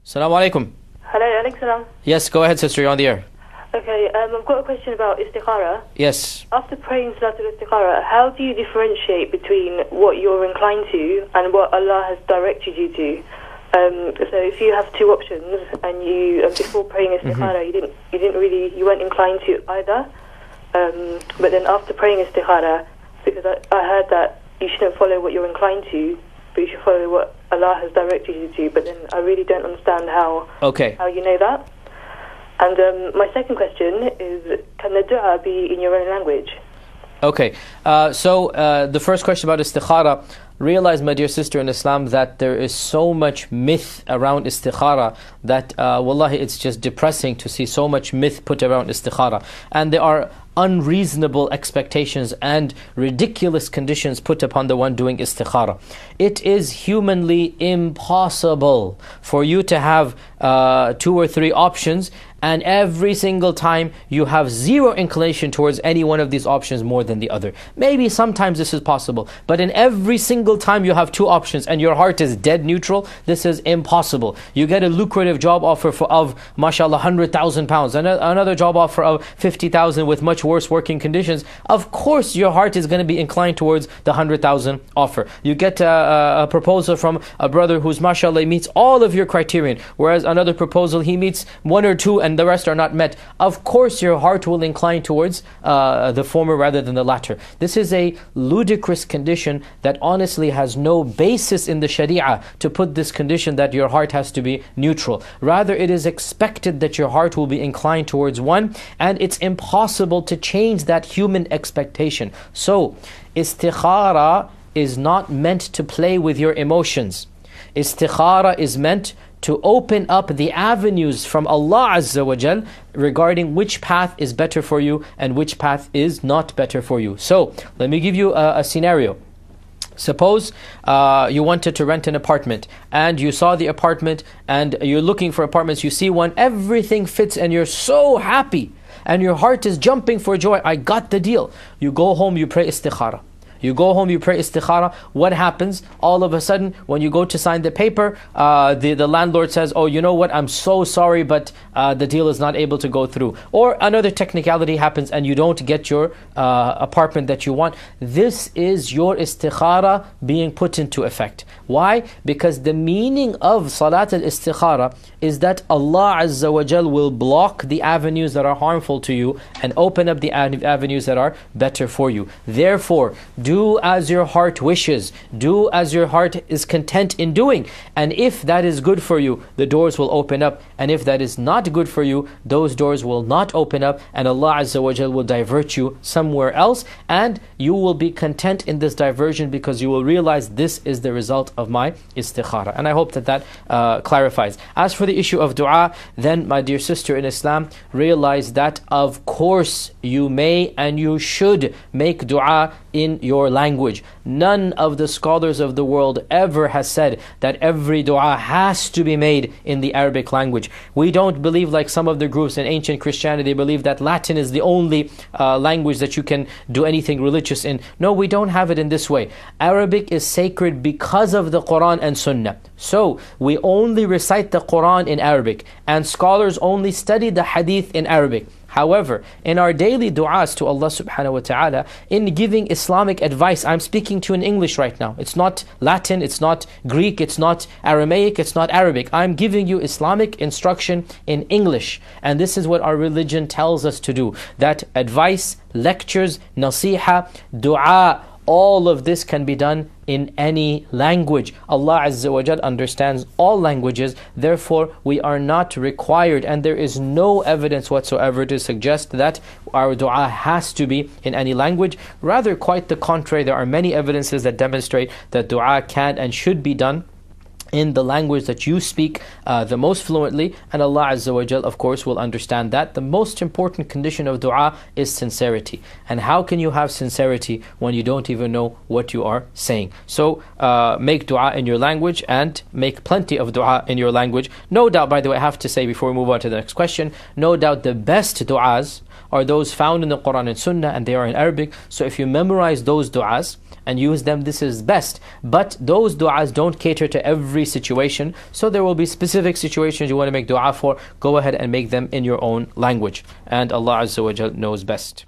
Assalamu alaikum. Hello, alaikum salam. Yes, go ahead, sister, you're on the air. Okay, I've got a question about istikhara. Yes. After praying Salatul Istikhara, how do you differentiate between what you're inclined to and what Allah has directed you to? So if you have two options and you before praying istikhara, you weren't inclined to either, but then after praying istikhara, because I heard that you shouldn't follow what you're inclined to, but you should follow what Allah has directed you to. But then I really don't understand how you know that. And my second question is, can the dua be in your own language? Okay, so the first question about istikhara, realize, my dear sister in Islam, that there is so much myth around istikhara that wallahi, it's just depressing to see so much myth put around istikhara. And there are unreasonable expectations and ridiculous conditions put upon the one doing istikhara. It is humanly impossible for you to have 2 or 3 options, and every single time you have zero inclination towards any one of these options more than the other. Maybe sometimes this is possible, but in every single time you have 2 options and your heart is dead neutral, this is impossible. You get a lucrative job offer of mashallah £100,000, and another job offer of 50,000 with much worse working conditions. Of course your heart is going to be inclined towards the 100,000 offer. You get a proposal from a brother who's mashallah meets all of your criterion, whereas another proposal he meets 1 or 2 and the rest are not met. Of course your heart will incline towards the former rather than the latter. This is a ludicrous condition that honestly has no basis in the Sharia, to put this condition that your heart has to be neutral. Rather, it is expected that your heart will be inclined towards one, and it's impossible to change that human expectation. So istikhara is not meant to play with your emotions. Istikhara is meant to open up the avenues from Allah Azza wa Jal regarding which path is better for you and which path is not better for you. So let me give you a scenario. Suppose you wanted to rent an apartment, and you saw the apartment and you're looking for apartments, you see one, everything fits and you're so happy and your heart is jumping for joy. I got the deal. You go home, you pray istikhara. You go home, you pray istikhara. What happens? All of a sudden, when you go to sign the paper, the landlord says, oh, you know what, I'm so sorry, but the deal is not able to go through. Or another technicality happens and you don't get your apartment that you want. This is your istikhara being put into effect. Why? Because the meaning of Salat al-Istikhara is that Allah Azza wa Jal will block the avenues that are harmful to you and open up the avenues that are better for you. Therefore, do as your heart wishes. Do as your heart is content in doing. And if that is good for you, the doors will open up. And if that is not good for you, those doors will not open up, and Allah Azza wa Jal will divert you somewhere else, and you will be content in this diversion because you will realize this is the result of my istikhara. And I hope that clarifies. As for the issue of dua, then my dear sister in Islam, realize that of course you may and you should make dua in your language. None of the scholars of the world ever has said that every dua has to be made in the Arabic language. We don't believe, like some of the groups in ancient Christianity, they believe that Latin is the only language that you can do anything religious in. No, we don't have it in this way. Arabic is sacred because of the Quran and Sunnah. So we only recite the Quran in Arabic, and scholars only study the Hadith in Arabic. However, in our daily du'as to Allah subhanahu wa ta'ala, in giving Islamic advice, I'm speaking to you in English right now. It's not Latin, it's not Greek, it's not Aramaic, it's not Arabic. I'm giving you Islamic instruction in English. And this is what our religion tells us to do. That advice, lectures, nasiha, dua, all of this can be done in any language. Allah Azza wa Jal understands all languages. Therefore, we are not required, and there is no evidence whatsoever to suggest that our dua has to be in any language. Rather, quite the contrary, there are many evidences that demonstrate that dua can and should be done in the language that you speak the most fluently, and Allah Azza wa Jal, of course, will understand that. The most important condition of dua is sincerity. And how can you have sincerity when you don't even know what you are saying? So make dua in your language, and make plenty of dua in your language. No doubt, by the way, I have to say before we move on to the next question, no doubt the best du'as are those found in the Quran and Sunnah, and they are in Arabic. So if you memorize those du'as and use them, this is best. But those du'as don't cater to every every situation. So there will be specific situations you want to make dua for. Go ahead and make them in your own language, and Allah Azza wa Jal knows best.